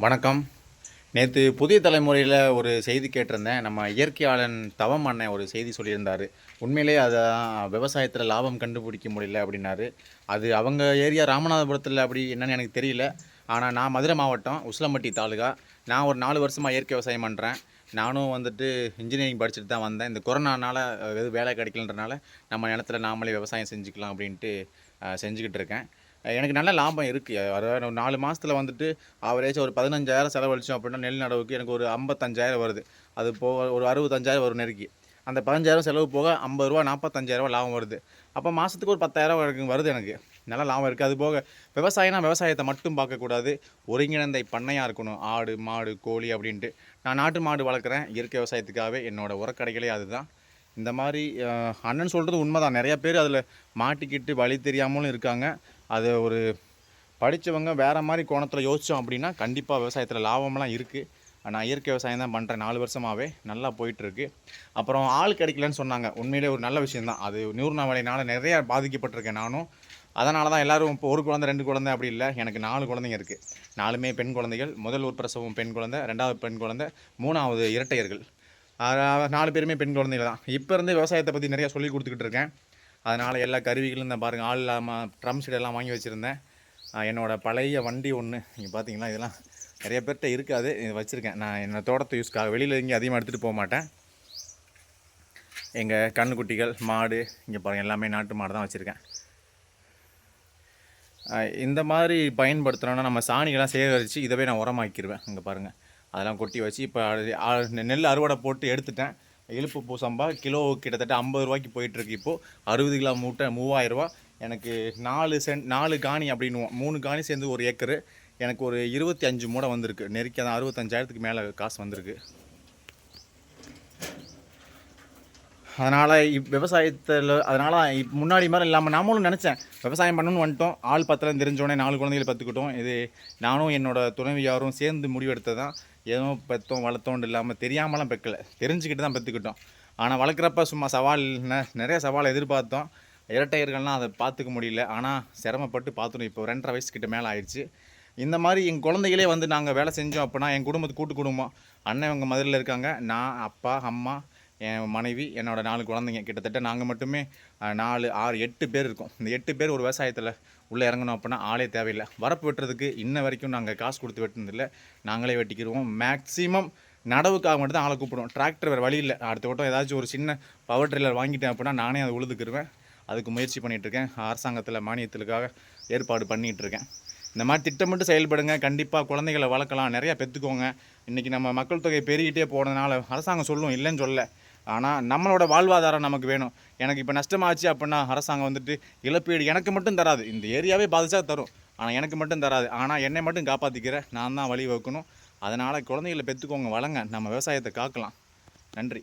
வணக்கம். நேற்று புதிய தலைமுறையில் ஒரு செய்தி கேட்டிருந்தேன். நம்ம இயற்கையாளன் தவம் அண்ணன் ஒரு செய்தி சொல்லியிருந்தார். உண்மையிலேயே விவசாயத்தில் லாபம் கண்டுபிடிக்க முடியல அப்படின்னாரு. அது அவங்க ஏரியா ராமநாதபுரத்தில் அப்படி என்னன்னு எனக்கு தெரியல. ஆனால் நான் மதுரை மாவட்டம் உசிலம்பட்டி தாலுகா. நான் ஒரு 4 வருஷமாக இயற்கை விவசாயம் பண்ணுறேன். நானும் இன்ஜினியரிங் படிச்சுட்டு தான் வந்தேன். இந்த கொரோனானால எதுவும் வேலை கிடைக்கலன்றனால நம்ம நிலத்துல நாமளே விவசாயம் செஞ்சுக்கலாம் அப்படின்ட்டு செஞ்சுக்கிட்டு இருக்கேன். எனக்கு நல்ல லாபம் இருக்குது. அதாவது 4 மாதத்துல ஆவரேஜ் ஒரு 15,000 செலவழிச்சோம் அப்படின்னா நெல் நடவுக்கு எனக்கு ஒரு 55,000 வருது. அது போக ஒரு 65,000 வரும் நெருக்கி. அந்த 15,000 செலவு போக ரூ. 50 ரூ. 45,000 லாபம் வருது. அப்போ மாதத்துக்கு ஒரு 10,000 வருது எனக்கு. நல்ல லாபம் இருக்குது. அது போக விவசாயம்னா விவசாயத்தை மட்டும் பார்க்கக்கூடாது. ஒருங்கிணைந்த பண்ணையாக இருக்கணும். ஆடு, மாடு, கோழி அப்படின்ட்டு. நான் நாட்டு மாடு வளர்க்குறேன். இயற்கை விவசாயத்துக்காகவே என்னோடய உரக்கடைகளே அதுதான். இந்த மாதிரி அண்ணன் சொல்கிறது உண்மைதான். நிறைய பேர் அதில் மாட்டிக்கிட்டு வழி தெரியாமலும் இருக்காங்க. அது ஒரு படித்தவங்க வேறு மாதிரி கோணத்தில் யோசித்தோம் அப்படின்னா கண்டிப்பாக விவசாயத்தில் லாபம்லாம் இருக்குது. நான் இயற்கை விவசாயம் தான் பண்ணுறேன் 4 வருஷமாகவே. நல்லா போயிட்டுருக்கு. அப்புறம் ஆள் கிடைக்கலன்னு சொன்னாங்க. உண்மையிலே ஒரு நல்ல விஷயந்தான். அது நீர்நாவலையினால் நிறையா பாதிக்கப்பட்டிருக்கேன் நானும். அதனால தான் எல்லோரும் இப்போ ஒரு குழந்தை 2 குழந்தை அப்படி இல்லை. எனக்கு 4 குழந்தைங்க இருக்குது. 4மே பெண் குழந்தைகள். முதல் ஒரு பிரசவம் பெண் குழந்தை, 2வது பெண் குழந்தை, 3வது இரட்டையர்கள். 4 பேருமே பெண் குழந்தைகள் தான். இப்போ இருந்தே விவசாயத்தை பற்றி நிறையா சொல்லி கொடுத்துக்கிட்டு இருக்கேன். அதனால் எல்லா கருவிகளும் இந்த பாருங்கள், ஆள் இல்லாமல் ட்ரம் செட் வாங்கி வச்சுருந்தேன். என்னோடய பழைய வண்டி ஒன்று இங்கே பார்த்தீங்களா, இதெல்லாம் நிறைய பேர்கிட்ட இருக்காது. இது வச்சுருக்கேன். நான் என்னோடய தோட்டத்தை யூஸ்க்காக வெளியில் எங்கேயும் அதிகமாக எடுத்துகிட்டு போக மாட்டேன். எங்கள் கன்றுக்குட்டிகள், மாடு இங்கே பாருங்கள், எல்லாமே நாட்டு மாடு தான் வச்சுருக்கேன். இந்த மாதிரி பயன்படுத்துகிறோன்னா நம்ம சாணிகள்லாம் சேகரித்து இதவே நான் உரமாக்கிடுவேன். இங்கே பாருங்கள், அதெல்லாம் கொட்டி வச்சு இப்போ நெல் அறுவடை போட்டு எடுத்துட்டேன். இழுப்பு பூ சம்பா கிலோ கிட்டத்தட்ட 50 ரூபாய்க்கு போயிட்டுருக்கு. இப்போது 60 கிலோ மூட்டை 3000 ரூபா. எனக்கு 4 காணி அப்படின்னுவோம். 3 காணி சேர்ந்து 1 ஏக்கரு. எனக்கு ஒரு 25 மூடை வந்திருக்கு. நெருக்கி தான் 65,000க்கு மேலே காசு வந்திருக்கு. அதனால் விவசாயத்தில் முன்னாடி மாதிரி இல்லாமல் நாமளும் நினச்சேன் விவசாயம் பண்ணணும்னு வந்துட்டோம். ஆள் பத்தலாம் தெரிஞ்சோடனே 4 குழந்தைகளை பத்துக்கிட்டோம். இது நானும் என்னோடய துணைவியாரும் சேர்ந்து முடிவெடுத்தது தான். ஏதோ பெற்றோம் வளர்த்தோண்டு இல்லாமல் தெரியாமலாம் பெக்கலை, தெரிஞ்சுக்கிட்டு தான் பெற்றுக்கிட்டோம். ஆனால் வளர்க்குறப்ப சும்மா நிறைய சவாலை எதிர்பார்த்தோம். இரட்டையர்கள்லாம் அதை பார்த்துக்க முடியல. ஆனால் சிரமப்பட்டு பார்த்துடும். இப்போ 2.5 வயசுக்கிட்ட மேலே ஆயிடுச்சு. இந்த மாதிரி எங்கள் குழந்தைகளே நாங்கள் வேலை செஞ்சோம் அப்படின்னா என் குடும்பத்துக்கு கூட்டு குடும்பம். அண்ணன் இவங்க மதுரையில் இருக்காங்க. நான், அப்பா, அம்மா, என் மனைவி, என்னோடய 4 குழந்தைங்க. கிட்டத்தட்ட நாங்கள் மட்டுமே 4, 6, 8 பேர் இருக்கோம். இந்த 8 பேர் ஒரு விவசாயத்தில் உள்ளே இறங்கணும் அப்படின்னா ஆளே தேவையில்லை. வரப்பு வெட்டுறதுக்கு இன்ன வரைக்கும் நாங்கள் காசு கொடுத்து வெட்டினதில்லை. நாங்களே வெட்டிக்கிடுவோம். மேக்ஸிமம் நடவுக்காக மட்டும் தான் ஆளை கூப்பிடுவோம். டிராக்டர் வேறு வழி இல்லை. அடுத்த வட்டம் ஏதாச்சும் ஒரு சின்ன பவர் ட்ரில்லர் வாங்கிட்டேன் அப்படின்னா நானே அதை உழுதுக்கிடுவேன். அதுக்கு முயற்சி பண்ணிகிட்ருக்கேன். அரசாங்கத்தில் மானியத்துக்காக ஏற்பாடு பண்ணிகிட்ருக்கேன். இந்த மாதிரி திட்டமிட்டு செயல்படுங்க. கண்டிப்பாக குழந்தைகளை வளர்க்கலாம், நிறையா பெற்றுக்கோங்க. இன்றைக்கி நம்ம மக்கள் தொகை பெருகிட்டே போனதுனால அரசாங்கம் சொல்லும், இல்லைன்னு சொல்ல. ஆனால் நம்மளோட வாழ்வாதாரம் நமக்கு வேணும். எனக்கு இப்போ நஷ்டமாச்சு அப்படின்னா அரசாங்கம் இழப்பீடு எனக்கு மட்டும் தராது. இந்த ஏரியாவே பாதிச்சா தரும், ஆனால் எனக்கு மட்டும் தராது. ஆனால் என்னை மட்டும் காப்பாற்றிக்கிற நான் தான் வழி வகுக்கணும். அதனால் குழந்தைகளை பெற்றுக்கோங்க, வளங்க. நம்ம விவசாயத்தை காக்கலாம். நன்றி.